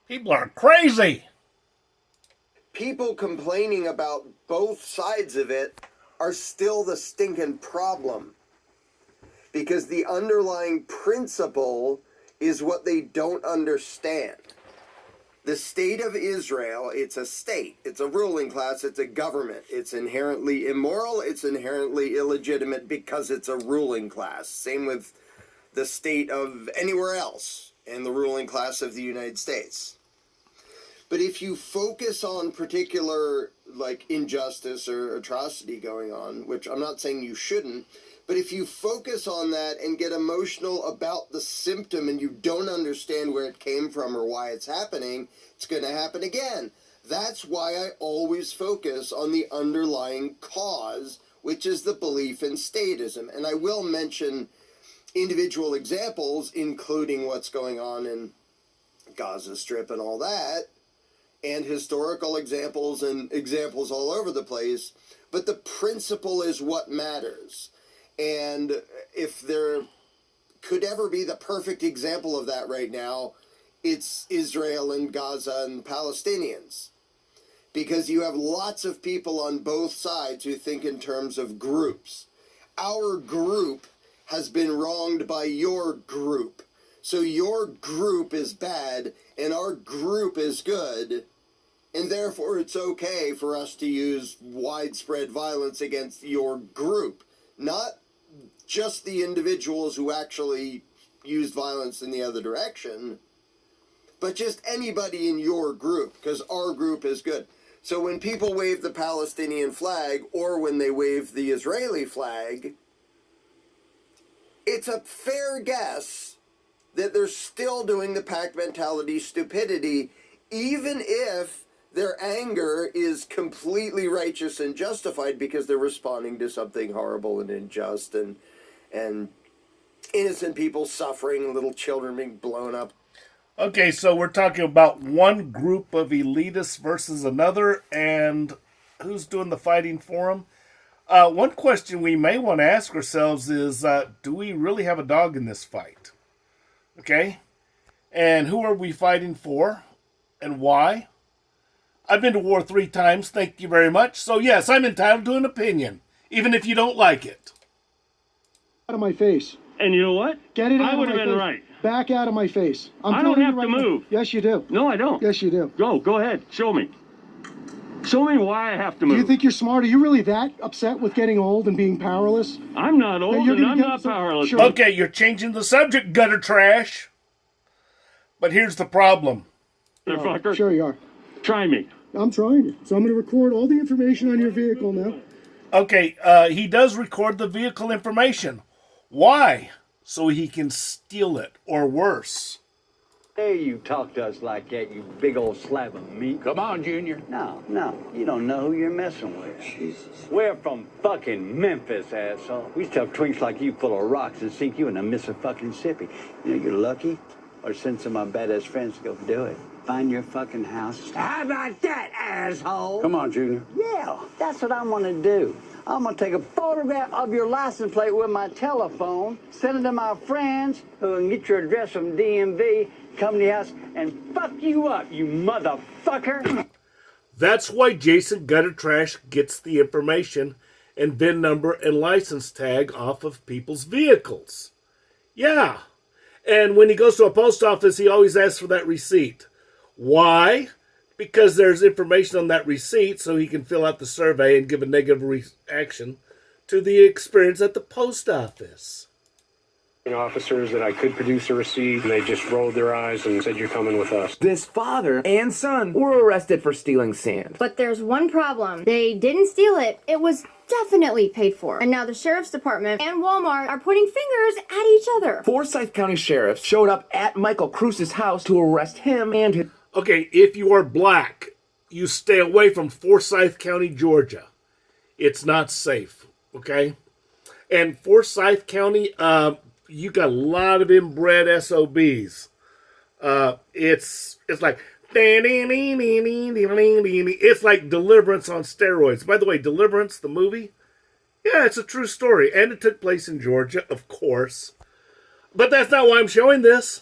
People are crazy. People complaining about both sides of it are still the stinking problem. Because the underlying principle is what they don't understand. The state of Israel, it's a state, it's a ruling class, it's a government. It's inherently immoral, it's inherently illegitimate because it's a ruling class. Same with the state of anywhere else and the ruling class of the United States. But if you focus on particular, like, injustice or atrocity going on, which I'm not saying you shouldn't, but if you focus on that and get emotional about the symptom and you don't understand where it came from or why it's happening, it's going to happen again. That's why I always focus on the underlying cause, which is the belief in statism. And I will mention individual examples, including what's going on in Gaza Strip and all that, and historical examples and examples all over the place. But the principle is what matters. And if there could ever be the perfect example of that right now, it's Israel and Gaza and Palestinians. Because you have lots of people on both sides who think in terms of groups. Our group has been wronged by your group. So your group is bad and our group is good. And therefore it's okay for us to use widespread violence against your group. Not just the individuals who actually used violence in the other direction, but just anybody in your group, because our group is good. So when people wave the Palestinian flag or when they wave the Israeli flag, it's a fair guess that they're still doing the pack mentality stupidity, even if their anger is completely righteous and justified because they're responding to something horrible and unjust and innocent people suffering, little children being blown up. Okay, so we're talking about one group of elitists versus another, and who's doing the fighting for them? One question we may want to ask ourselves is, do we really have a dog in this fight? Okay? And who are we fighting for? And why? I've been to war 3 times, thank you very much. So yes, I'm entitled to an opinion, even if you don't like it. Out of my face. And you know what? Get it out I of would my have been face. right. Back out of my face. I don't have to move. Yes, you do. No, I don't. Yes, you do. Go ahead. Show me. Show me why I have to Do move. you think you're smart? Are you really that upset with getting old and being powerless? I'm not old you're and gonna I'm get not some- powerless. Sure. Okay, you're changing the subject, gutter trash. But here's the problem. Motherfucker. Sure you are. Try me. I'm trying to. So I'm going to record all the information on your vehicle now. Okay, he does record the vehicle information. Why? So he can steal it, or worse. Hey, you talk to us like that, you big old slab of meat. Come on, Junior. No, you don't know who you're messing with. Jesus. We're from fucking Memphis, asshole. We stuff twinks like you full of rocks and sink you in the Mississippi. You know, you're lucky, or send some of my badass friends to go do it. Find your fucking house. How about that, asshole? Come on, Junior. Yeah, that's what I'm gonna do. I'm gonna take a photograph of your license plate with my telephone, send it to my friends who can get your address from DMV, come to the house, and fuck you up, you motherfucker. That's why Jason Gutter Trash gets the information and VIN number and license tag off of people's vehicles. Yeah. And when he goes to a post office, he always asks for that receipt. Why? Because there's information on that receipt so he can fill out the survey and give a negative reaction to the experience at the post office. Officers that I could produce a receipt, and they just rolled their eyes and said, "You're coming with us." This father and son were arrested for stealing sand. But there's one problem. They didn't steal it. It was definitely paid for. And now the sheriff's department and Walmart are pointing fingers at each other. Forsyth County sheriffs showed up at Michael Cruz's house to arrest him and his... Okay, if you are black, you stay away from Forsyth County, Georgia. It's not safe, okay? And Forsyth County, you got a lot of inbred SOBs. It's like... It's like Deliverance on steroids. By the way, Deliverance, the movie, yeah, it's a true story. And it took place in Georgia, of course. But that's not why I'm showing this.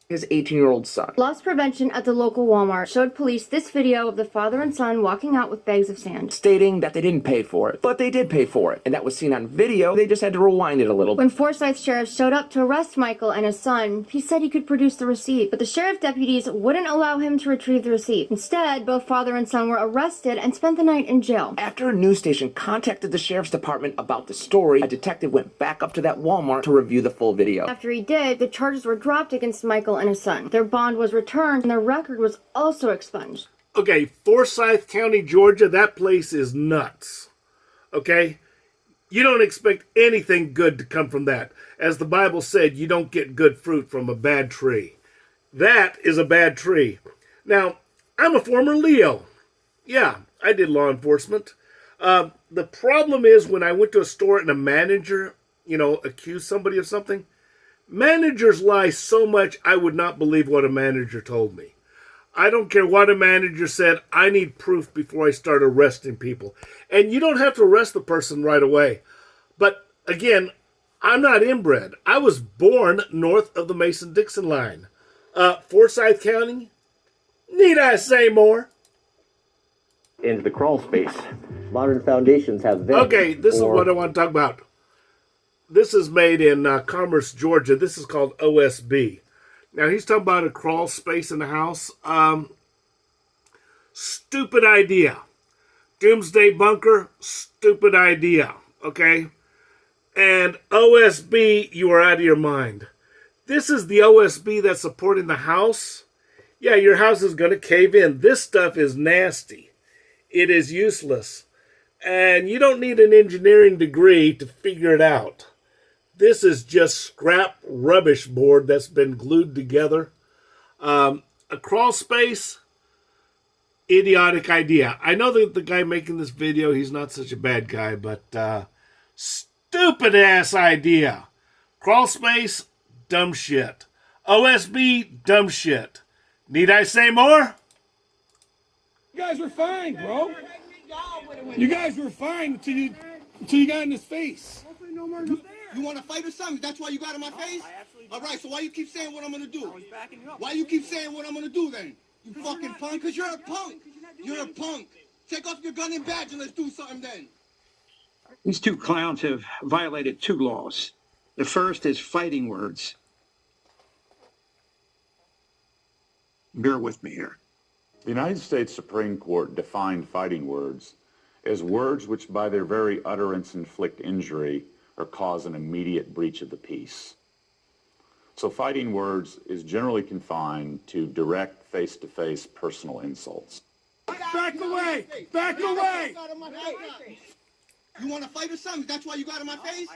his 18-year-old son. Loss prevention at the local Walmart showed police this video of the father and son walking out with bags of sand, Stating that they didn't pay for it, but they did pay for it, and that was seen on video. They just had to rewind it a little. When Forsyth sheriff showed up to arrest Michael and his son, he said he could produce the receipt, but the sheriff deputies wouldn't allow him to retrieve the receipt. Instead, both father and son were arrested and spent the night in jail. After a news station contacted the sheriff's department about the story, a detective went back up to that Walmart to review the full video. After he did, the charges were dropped against Michael and his son. Their bond was returned and their record was also expunged. Okay, Forsyth County, Georgia, that place is nuts. Okay? You don't expect anything good to come from that. As the Bible said, you don't get good fruit from a bad tree. That is a bad tree. Now, I'm a former Leo. Yeah, I did law enforcement. The problem is when I went to a store and a manager, accused somebody of something, managers lie so much I would not believe what a manager told me. I don't care what a manager said. I need proof before I start arresting people. And you don't have to arrest the person right away. But again, I'm not inbred. I was born north of the Mason-Dixon line. Forsyth County? Need I say more? Into the crawl space. Modern foundations have vents. Okay, this is what I want to talk about. This is made in Commerce, Georgia. This is called OSB. Now, he's talking about a crawl space in the house. Stupid idea. Doomsday bunker, stupid idea. Okay? And OSB, you are out of your mind. This is the OSB that's supporting the house. Yeah, your house is going to cave in. This stuff is nasty. It is useless. And you don't need an engineering degree to figure it out. This is just scrap rubbish board that's been glued together. A crawl space, idiotic idea. I know that the guy making this video, he's not such a bad guy, but stupid ass idea. Crawl space, dumb shit. OSB, dumb shit. Need I say more? You guys were fine, bro. You guys were fine until you got in his face. You want to fight or something? That's why you got in my face? All right, so why you keep saying what I'm going to do? Why you keep saying what I'm going to do then? You fucking punk? Because you're a punk. You're a punk. Take off your gun and badge and let's do something then. These two clowns have violated two laws. The first is fighting words. Bear with me here. The United States Supreme Court defined fighting words as words which by their very utterance inflict injury or cause an immediate breach of the peace. So fighting words is generally confined to direct face-to-face personal insults. Back away! Back away! You want to fight or something? That's why you got in my face?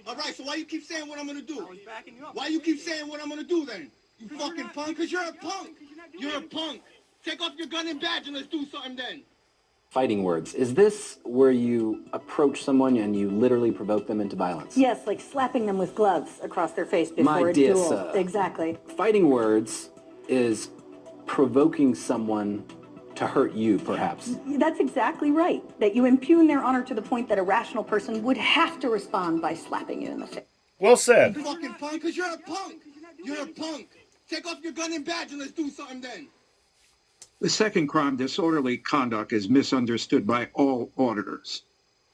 All right, so why you keep saying what I'm going to do? Why you keep saying what I'm going to do then? You fucking punk? Because you're a punk. You're a punk. Take off your gun and badge and let's do something then. Fighting words. Is this where you approach someone and you literally provoke them into violence? Yes, like slapping them with gloves across their face before My a dear duel. sir. Exactly. Fighting words is provoking someone to hurt you, perhaps. That's exactly right. That you impugn their honor to the point that a rational person would have to respond by slapping you in the face. Well said. You fucking punk, because you're a punk. You're a punk. Take off your gun and badge and let's do something then. The second crime, disorderly conduct, is misunderstood by all auditors.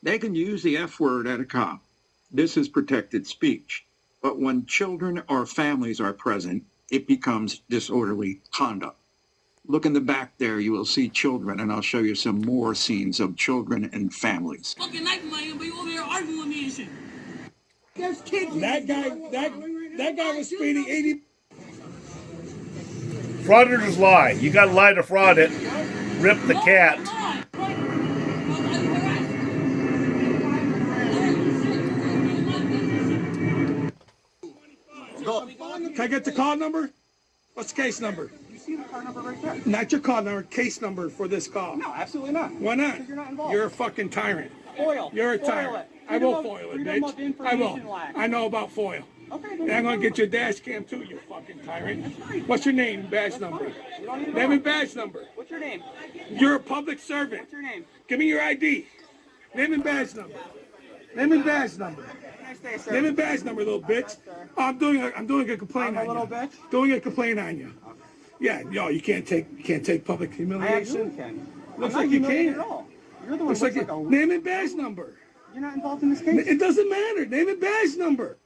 They can use the F word at a cop. This is protected speech. But when children or families are present, it becomes disorderly conduct. Look in the back there, you will see children, and I'll show you some more scenes of children and families. Fucking knife in my hand, but you over here arguing with me and shit. There's kids. That guy was speeding 80. Frauditors lie. You got to lie to fraud it. Rip the cat. Can I get the call number? What's the case number? You see the car number right there? Not your call number, case number for this call. No, absolutely not. Why not? Because you're not involved. You're a fucking tyrant. Foil. You're a Foil tyrant. it. I will foil it, Freedom of bitch. I will. information lack. I know about foil. Okay, And I'm going to get your dash cam too, you fucking tyrant. What's your name, badge number? You don't need to Name know. and badge number. What's your name? You're a public servant. What's your name? Give me your ID. Name and badge number. Name and badge number. Name and badge number, little bitch. Oh, I'm doing a complaint on you. Little bitch. Doing a complaint on you. Yeah, yo, you can't take public humiliation. Can. Looks like you can. At all. You're the one Looks like you. Name and badge number. You're not involved in this case. It doesn't matter. Name and badge number.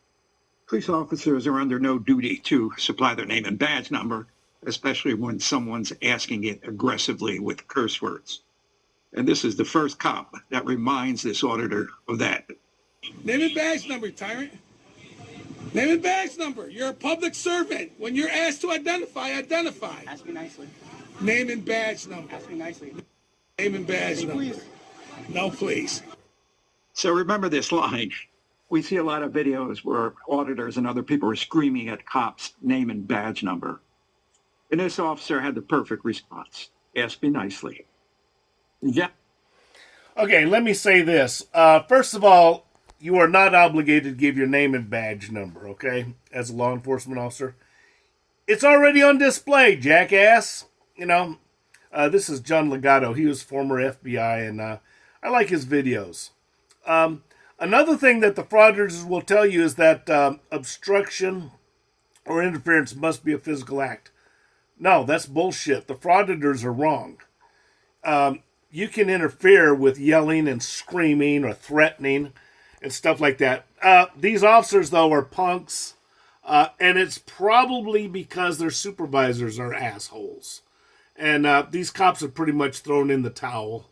Police officers are under no duty to supply their name and badge number, especially when someone's asking it aggressively with curse words. And this is the first cop that reminds this auditor of that. Name and badge number, tyrant. Name and badge number. You're a public servant. When you're asked to identify, identify. Ask me nicely. Name and badge number. Ask me nicely. Name and badge number. Please. No, please. So remember this line. We see a lot of videos where auditors and other people are screaming at cops' name and badge number. And this officer had the perfect response. Ask me nicely. Yeah. Okay, let me say this. First of all, you are not obligated to give your name and badge number, okay, as a law enforcement officer. It's already on display, jackass. You know, this is John Legato. He was former FBI, and I like his videos. Another thing that the frauditors will tell you is that obstruction or interference must be a physical act. No, that's bullshit. The frauditors are wrong. You can interfere with yelling and screaming or threatening and stuff like that. These officers, though, are punks, and it's probably because their supervisors are assholes. And these cops are pretty much thrown in the towel.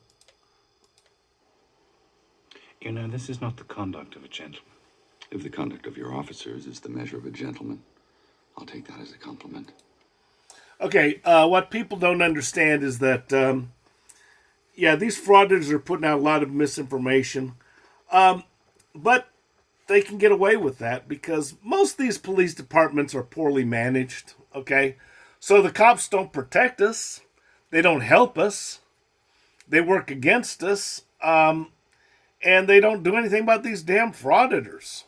You know, this is not the conduct of a gentleman. If the conduct of your officers is the measure of a gentleman, I'll take that as a compliment. Okay, what people don't understand is that, these frauditors are putting out a lot of misinformation. But they can get away with that because most of these police departments are poorly managed, okay? So the cops don't protect us. They don't help us. They work against us. And they don't do anything about these damn frauditors.